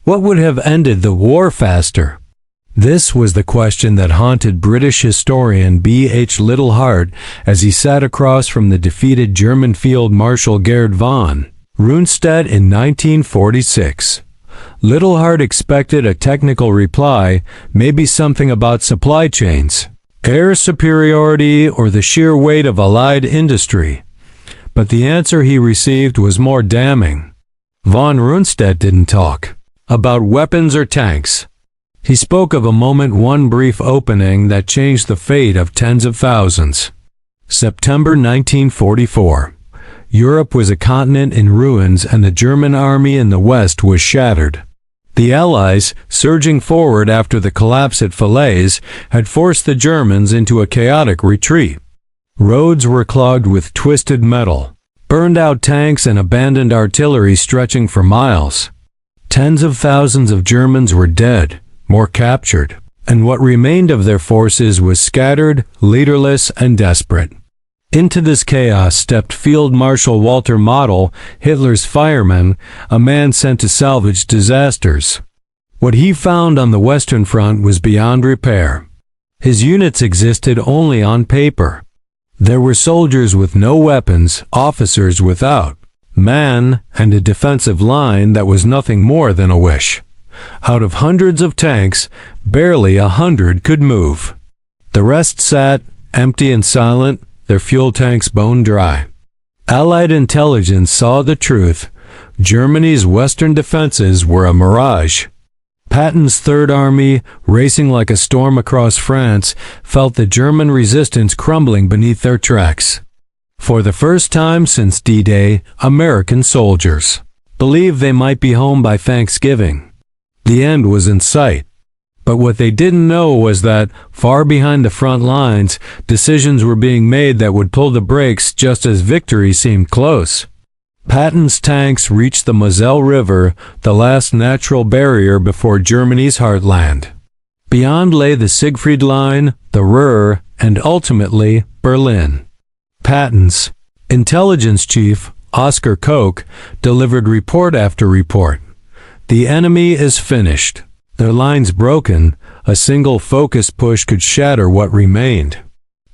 What would have ended the war faster? This was the question that haunted British historian B.H. Littlehart as he sat across from the defeated German Field Marshal Gerd von Rundstedt in 1946. Littlehart expected a technical reply, maybe something about supply chains, air superiority, or the sheer weight of Allied industry. But the answer he received was more damning. Von Rundstedt didn't talk about weapons or tanks. He spoke of a moment, one brief opening that changed the fate of tens of thousands. September 1944. Europe was a continent in ruins and the German army in the West was shattered. The Allies, surging forward after the collapse at Falaise, had forced the Germans into a chaotic retreat. Roads were clogged with twisted metal, burned-out tanks and abandoned artillery stretching for miles. Tens of thousands of Germans were dead, more captured, and what remained of their forces was scattered, leaderless, and desperate. Into this chaos stepped Field Marshal Walter Model, Hitler's fireman, a man sent to salvage disasters. What he found on the Western Front was beyond repair. His units existed only on paper. There were soldiers with no weapons, officers without man, and a defensive line that was nothing more than a wish. Out of hundreds of tanks, barely 100 could move. The rest sat, empty and silent, their fuel tanks bone dry. Allied intelligence saw the truth. Germany's western defenses were a mirage. Patton's Third Army, racing like a storm across France, felt the German resistance crumbling beneath their tracks. For the first time since D-Day, American soldiers believed they might be home by Thanksgiving. The end was in sight. But what they didn't know was that, far behind the front lines, decisions were being made that would pull the brakes just as victory seemed close. Patton's tanks reached the Moselle River, the last natural barrier before Germany's heartland. Beyond lay the Siegfried Line, the Ruhr, and ultimately Berlin. Patton's intelligence chief, Oscar Koch, delivered report after report. The enemy is finished. Their lines broken, a single focused push could shatter what remained.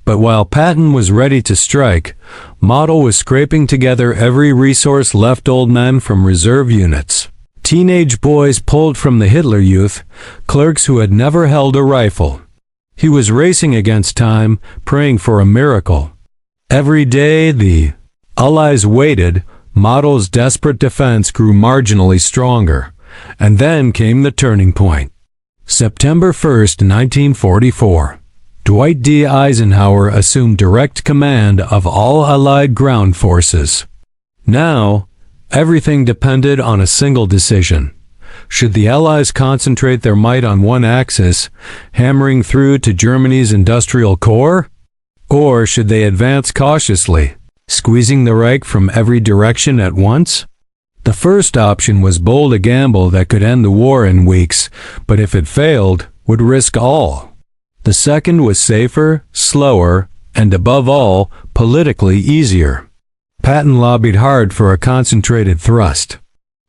But while Patton was ready to strike, Model was scraping together every resource left, old men from reserve units, teenage boys pulled from the Hitler Youth, clerks who had never held a rifle. He was racing against time, praying for a miracle. Every day the Allies waited. Model's desperate defense grew marginally stronger. And then came the turning point. September 1st, 1944. Dwight D. Eisenhower assumed direct command of all Allied ground forces. Now, everything depended on a single decision. Should the Allies concentrate their might on one axis, hammering through to Germany's industrial core? Or should they advance cautiously, squeezing the Reich from every direction at once? The first option was bold, a gamble that could end the war in weeks, but if it failed, would risk all. The second was safer, slower, and above all, politically easier. Patton lobbied hard for a concentrated thrust.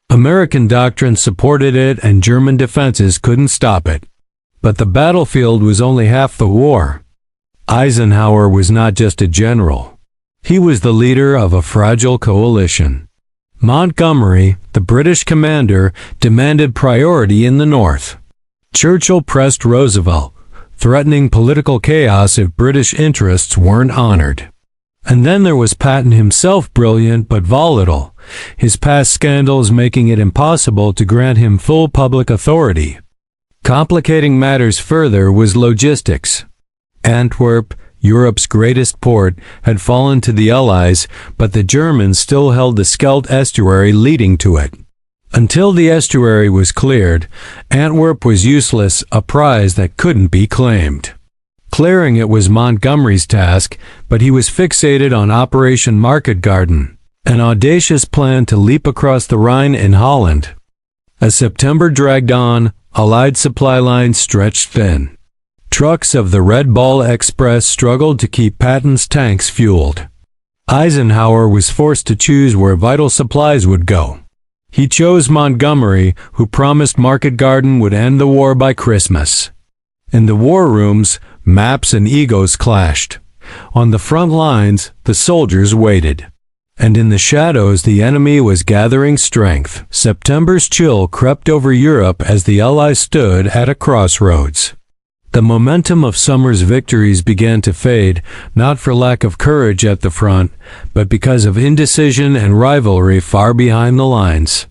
American doctrine supported it and German defenses couldn't stop it. But the battlefield was only half the war. Eisenhower was not just a general. He was the leader of a fragile coalition. Montgomery, the British commander, demanded priority in the North. Churchill pressed Roosevelt, threatening political chaos if British interests weren't honored. And then there was Patton himself, brilliant but volatile, his past scandals making it impossible to grant him full public authority. Complicating matters further was logistics. Antwerp, Europe's greatest port, had fallen to the Allies, but the Germans still held the Scheldt estuary leading to it. Until the estuary was cleared, Antwerp was useless, a prize that couldn't be claimed. Clearing it was Montgomery's task, but he was fixated on Operation Market Garden, an audacious plan to leap across the Rhine in Holland. As September dragged on, Allied supply lines stretched thin. Trucks of the Red Ball Express struggled to keep Patton's tanks fueled. Eisenhower was forced to choose where vital supplies would go. He chose Montgomery, who promised Market Garden would end the war by Christmas. In the war rooms, maps and egos clashed. On the front lines, the soldiers waited. And in the shadows, the enemy was gathering strength. September's chill crept over Europe as the Allies stood at a crossroads. The momentum of summer's victories began to fade, not for lack of courage at the front, but because of indecision and rivalry far behind the lines.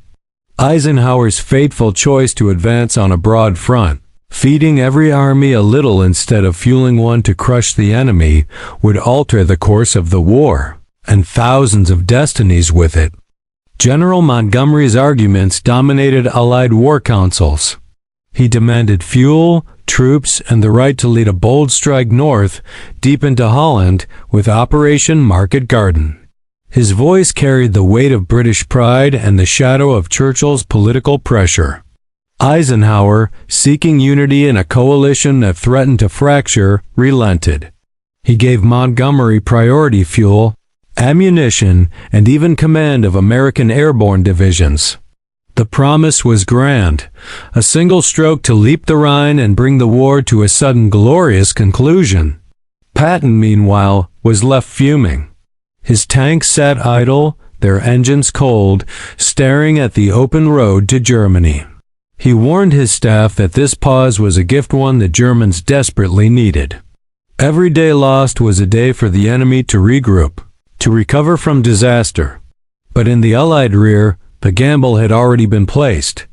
Eisenhower's fateful choice to advance on a broad front, feeding every army a little instead of fueling one to crush the enemy, would alter the course of the war, and thousands of destinies with it. General Montgomery's arguments dominated Allied war councils. He demanded fuel, troops, and the right to lead a bold strike north, deep into Holland, with Operation Market Garden. His voice carried the weight of British pride and the shadow of Churchill's political pressure. Eisenhower, seeking unity in a coalition that threatened to fracture, relented. He gave Montgomery priority fuel, ammunition, and even command of American airborne divisions. The promise was grand, a single stroke to leap the Rhine and bring the war to a sudden glorious conclusion. Patton, meanwhile, was left fuming. His tanks sat idle, their engines cold, staring at the open road to Germany. He warned his staff that this pause was a gift one the Germans desperately needed. Every day lost was a day for the enemy to regroup, to recover from disaster. But in the Allied rear, the gamble had already been placed.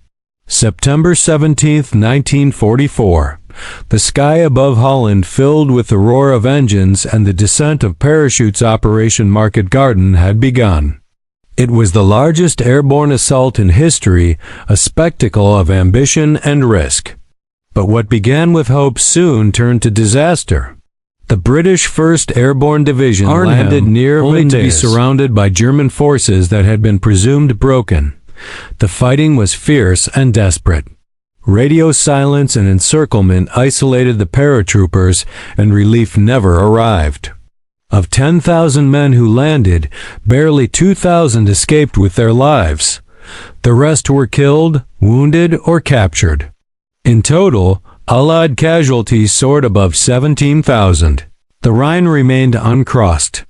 September 17, 1944. The sky above Holland filled with the roar of engines, and the descent of parachutes. Operation Market Garden had begun. It was the largest airborne assault in history, a spectacle of ambition and risk. But what began with hope soon turned to disaster. The British 1st Airborne Division landed near only to be surrounded by German forces that had been presumed broken. The fighting was fierce and desperate. Radio silence and encirclement isolated the paratroopers, and relief never arrived. Of 10,000 men who landed, barely 2,000 escaped with their lives. The rest were killed, wounded, or captured. In total, Allied casualties soared above 17,000. The Rhine remained uncrossed.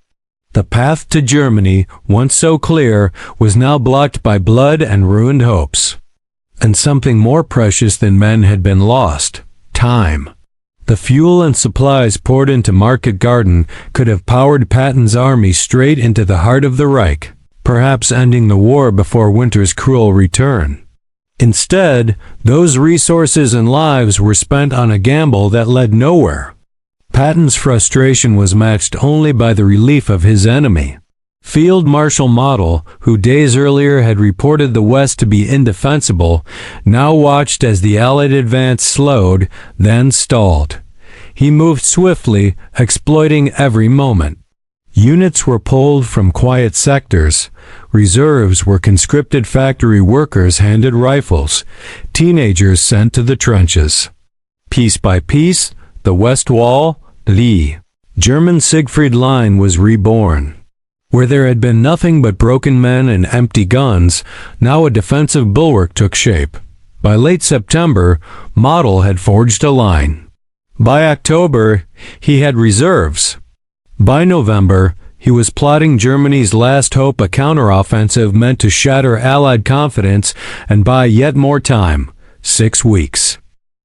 The path to Germany, once so clear, was now blocked by blood and ruined hopes. And something more precious than men had been lost: time. The fuel and supplies poured into Market Garden could have powered Patton's army straight into the heart of the Reich, perhaps ending the war before winter's cruel return. Instead, those resources and lives were spent on a gamble that led nowhere. Patton's frustration was matched only by the relief of his enemy. Field Marshal Model, who days earlier had reported the West to be indefensible, now watched as the Allied advance slowed, then stalled. He moved swiftly, exploiting every moment. Units were pulled from quiet sectors. Reserves were conscripted factory workers handed rifles. Teenagers sent to the trenches. Piece by piece, the West Wall, the German Siegfried Line was reborn. Where there had been nothing but broken men and empty guns, now a defensive bulwark took shape. By late September, Model had forged a line. By October, he had reserves. By November, he was plotting Germany's last hope, a counteroffensive meant to shatter Allied confidence and buy yet more time: 6 weeks.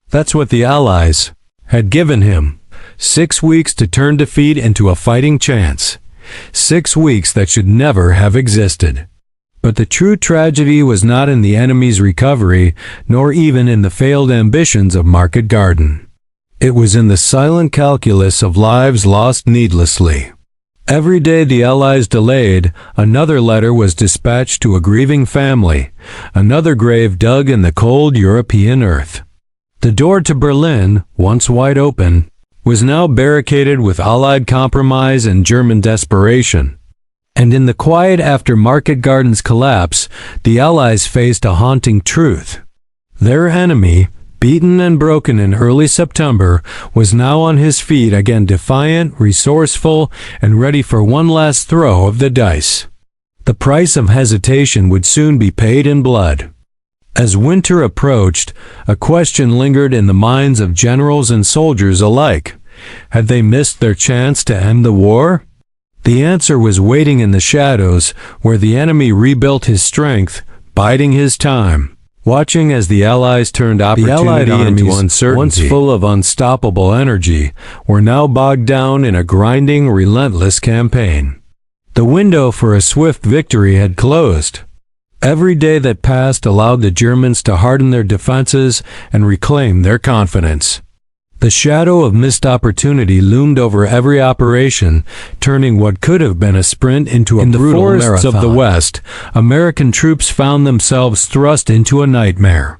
That's what the Allies had given him. 6 weeks to turn defeat into a fighting chance. 6 weeks that should never have existed. But the true tragedy was not in the enemy's recovery, nor even in the failed ambitions of Market Garden. It was in the silent calculus of lives lost needlessly. Every day the Allies delayed, another letter was dispatched to a grieving family, another grave dug in the cold European earth. The door to Berlin, once wide open, was now barricaded with Allied compromise and German desperation. And in the quiet after Market Garden's collapse, the Allies faced a haunting truth. Their enemy, beaten and broken in early September, was now on his feet again, defiant, resourceful, and ready for one last throw of the dice. The price of hesitation would soon be paid in blood. As winter approached, a question lingered in the minds of generals and soldiers alike. Had they missed their chance to end the war? The answer was waiting in the shadows, where the enemy rebuilt his strength, biding his time, watching as the Allies turned opportunity into uncertainty. Once full of unstoppable energy, were now bogged down in a grinding, relentless campaign. The window for a swift victory had closed. Every day that passed allowed the Germans to harden their defenses and reclaim their confidence. The shadow of missed opportunity loomed over every operation, turning what could have been a sprint into a brutal marathon. In the forests of the West, American troops found themselves thrust into a nightmare.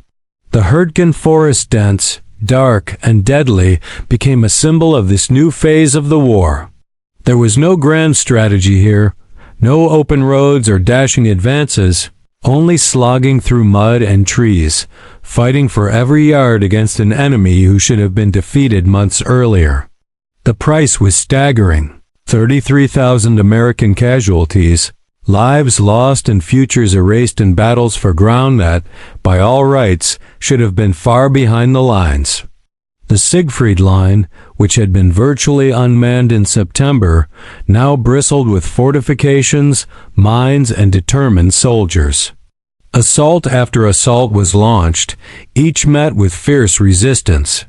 The Hurtgen forest, dense, dark, and deadly, became a symbol of this new phase of the war. There was no grand strategy here, no open roads or dashing advances, only slogging through mud and trees, fighting for every yard against an enemy who should have been defeated months earlier. The price was staggering: 33,000 American casualties, lives lost and futures erased in battles for ground that, by all rights, should have been far behind the lines. The Siegfried Line, which had been virtually unmanned in September, now bristled with fortifications, mines, and determined soldiers. Assault after assault was launched, each met with fierce resistance.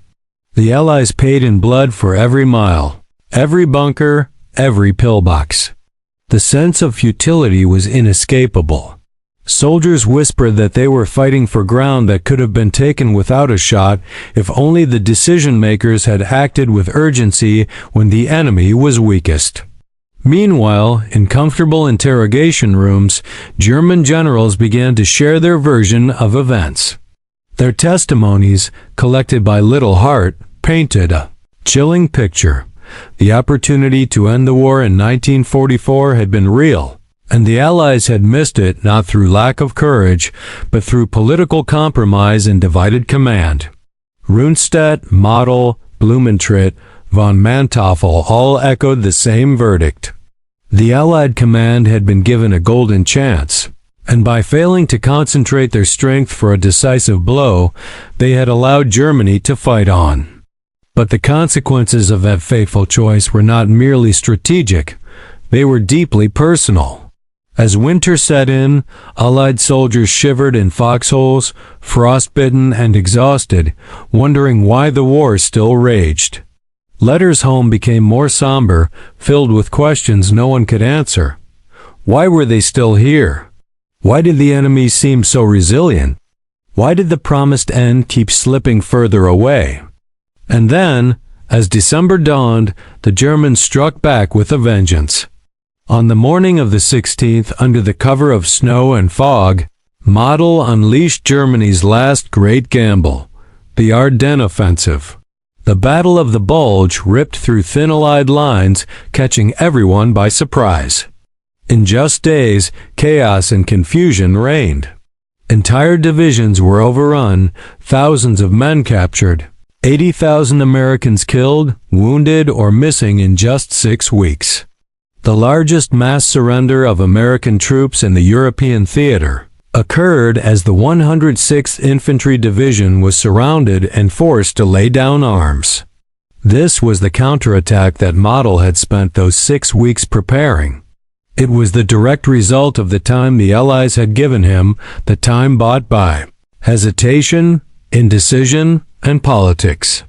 The Allies paid in blood for every mile, every bunker, every pillbox. The sense of futility was inescapable. Soldiers whispered that they were fighting for ground that could have been taken without a shot if only the decision-makers had acted with urgency when the enemy was weakest. Meanwhile, in comfortable interrogation rooms, German generals began to share their version of events. Their testimonies, collected by Little Hart, painted a chilling picture. The opportunity to end the war in 1944 had been real, and the Allies had missed it not through lack of courage, but through political compromise and divided command. Rundstedt, Model, Blumentritt, von Manteuffel all echoed the same verdict. The Allied command had been given a golden chance, and by failing to concentrate their strength for a decisive blow, they had allowed Germany to fight on. But the consequences of that fateful choice were not merely strategic, they were deeply personal. As winter set in, Allied soldiers shivered in foxholes, frostbitten and exhausted, wondering why the war still raged. Letters home became more somber, filled with questions no one could answer. Why were they still here? Why did the enemy seem so resilient? Why did the promised end keep slipping further away? And then, as December dawned, the Germans struck back with a vengeance. On the morning of the 16th, under the cover of snow and fog, Model unleashed Germany's last great gamble, the Ardennes offensive. The Battle of the Bulge ripped through thin Allied lines, catching everyone by surprise. In just days, chaos and confusion reigned. Entire divisions were overrun, thousands of men captured, 80,000 Americans killed, wounded, or missing in just 6 weeks. The largest mass surrender of American troops in the European theater occurred as the 106th Infantry Division was surrounded and forced to lay down arms. This was the counterattack that Model had spent those 6 weeks preparing. It was the direct result of the time the Allies had given him, the time bought by hesitation, indecision, and politics.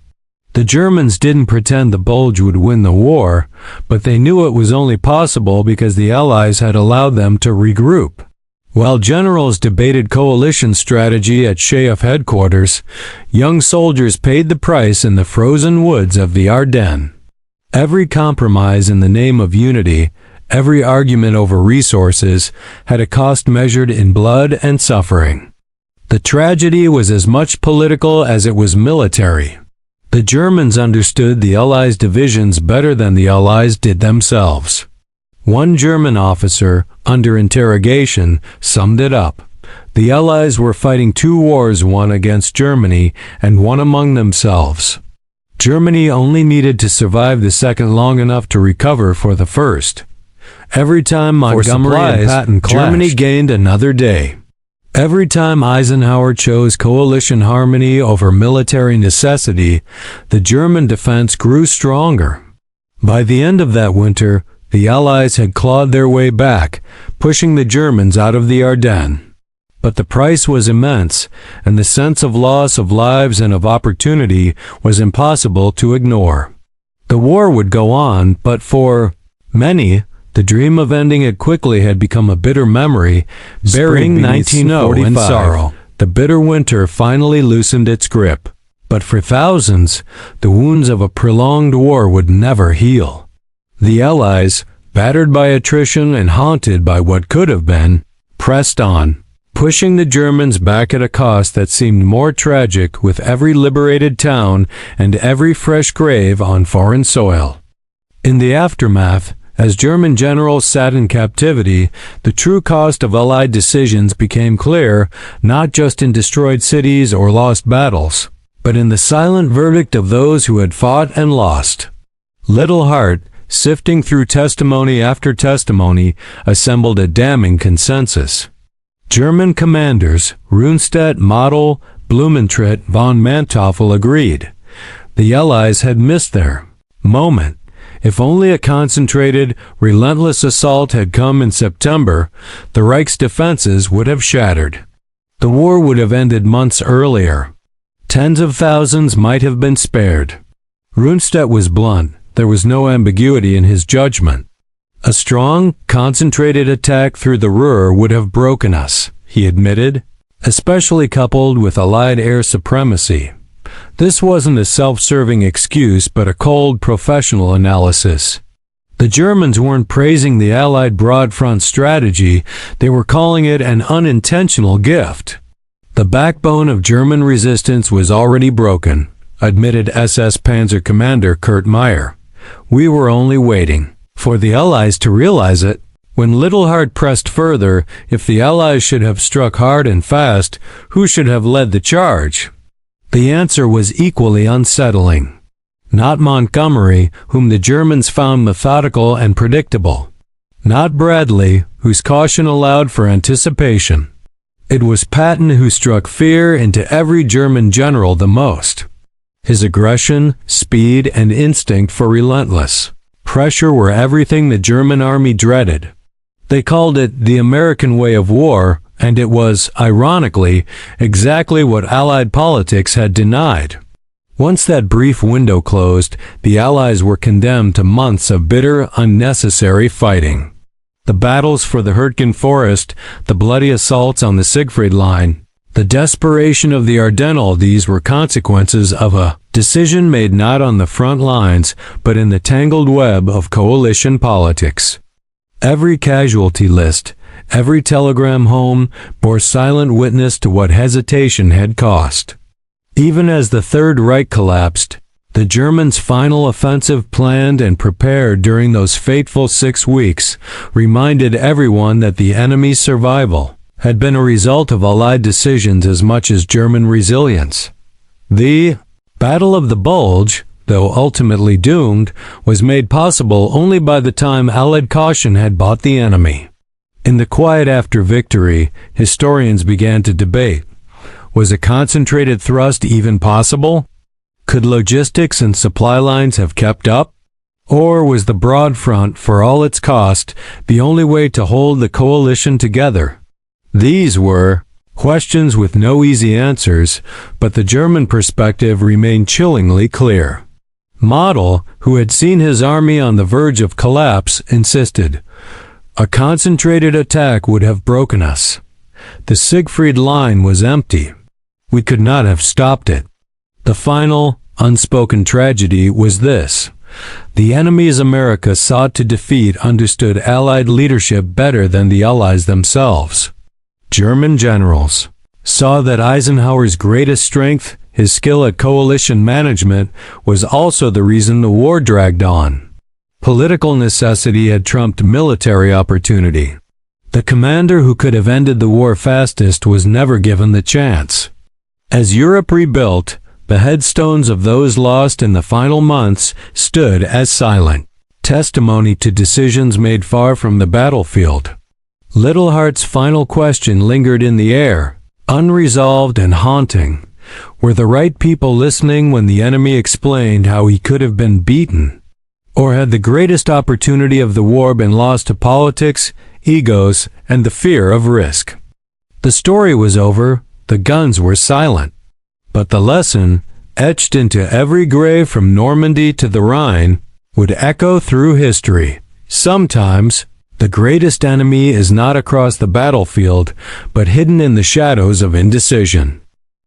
The Germans didn't pretend the Bulge would win the war, but they knew it was only possible because the Allies had allowed them to regroup. While generals debated coalition strategy at Shaif headquarters, young soldiers paid the price in the frozen woods of the Ardennes. Every compromise in the name of unity, every argument over resources, had a cost measured in blood and suffering. The tragedy was as much political as it was military. The Germans understood the Allies' divisions better than the Allies did themselves. One German officer, under interrogation, summed it up. The Allies were fighting 2 wars, one against Germany and one among themselves. Germany only needed to survive the second long enough to recover for the first. Every time Montgomery and Patton clashed, Germany gained another day. Every time Eisenhower chose coalition harmony over military necessity, the German defense grew stronger. By the end of that winter, the Allies had clawed their way back, pushing the Germans out of the Ardennes. But the price was immense, and the sense of loss of lives and of opportunity was impossible to ignore. The war would go on, but for many, the dream of ending it quickly had become a bitter memory, burying 1940 in sorrow. The bitter winter finally loosened its grip. But for thousands, the wounds of a prolonged war would never heal. The Allies, battered by attrition and haunted by what could have been, pressed on, pushing the Germans back at a cost that seemed more tragic with every liberated town and every fresh grave on foreign soil. In the aftermath, as German generals sat in captivity, the true cost of Allied decisions became clear, not just in destroyed cities or lost battles, but in the silent verdict of those who had fought and lost. Little Hart, sifting through testimony after testimony, assembled a damning consensus. German commanders, Rundstedt, Model, Blumentritt, von Manteuffel agreed. The Allies had missed their moment. If only a concentrated, relentless assault had come in September, the Reich's defenses would have shattered. The war would have ended months earlier. Tens of thousands might have been spared. Rundstedt was blunt. There was no ambiguity in his judgment. A strong, concentrated attack through the Ruhr would have broken us, he admitted, especially coupled with Allied air supremacy. This wasn't a self-serving excuse, but a cold, professional analysis. The Germans weren't praising the Allied broad front strategy, they were calling it an unintentional gift. The backbone of German resistance was already broken, admitted SS Panzer Commander Kurt Meyer. We were only waiting for the Allies to realize it. When Little Hart pressed further, if the Allies should have struck hard and fast, who should have led the charge? The answer was equally unsettling. Not Montgomery, whom the Germans found methodical and predictable. Not Bradley, whose caution allowed for anticipation. It was Patton who struck fear into every German general the most. His aggression, speed, and instinct for relentless pressure were everything the German army dreaded. They called it the American way of war, and it was, ironically, exactly what Allied politics had denied. Once that brief window closed, the Allies were condemned to months of bitter, unnecessary fighting. The battles for the Hürtgen Forest, the bloody assaults on the Siegfried Line, the desperation of the Ardennes, all these were consequences of a decision made not on the front lines, but in the tangled web of coalition politics. Every casualty list, every telegram home, bore silent witness to what hesitation had cost. Even as the Third Reich collapsed, the Germans' final offensive planned and prepared during those fateful 6 weeks reminded everyone that the enemy's survival had been a result of Allied decisions as much as German resilience. The Battle of the Bulge, though ultimately doomed, was made possible only by the time Allied caution had bought the enemy. In the quiet after victory, historians began to debate. Was a concentrated thrust even possible? Could logistics and supply lines have kept up? Or was the broad front, for all its cost, the only way to hold the coalition together? These were questions with no easy answers, but the German perspective remained chillingly clear. Model, who had seen his army on the verge of collapse, insisted, "A concentrated attack would have broken us. The Siegfried Line was empty. We could not have stopped it." The final, unspoken tragedy was this. The enemies America sought to defeat understood Allied leadership better than the Allies themselves. German generals saw that Eisenhower's greatest strength, his skill at coalition management, was also the reason the war dragged on. Political necessity had trumped military opportunity. The commander who could have ended the war fastest was never given the chance. As Europe rebuilt, the headstones of those lost in the final months stood as silent testimony to decisions made far from the battlefield. Little Heart's final question lingered in the air, unresolved and haunting. Were the right people listening when the enemy explained how he could have been beaten? Or had the greatest opportunity of the war been lost to politics, egos, and the fear of risk? The story was over, the guns were silent. But the lesson, etched into every grave from Normandy to the Rhine, would echo through history. Sometimes, the greatest enemy is not across the battlefield, but hidden in the shadows of indecision.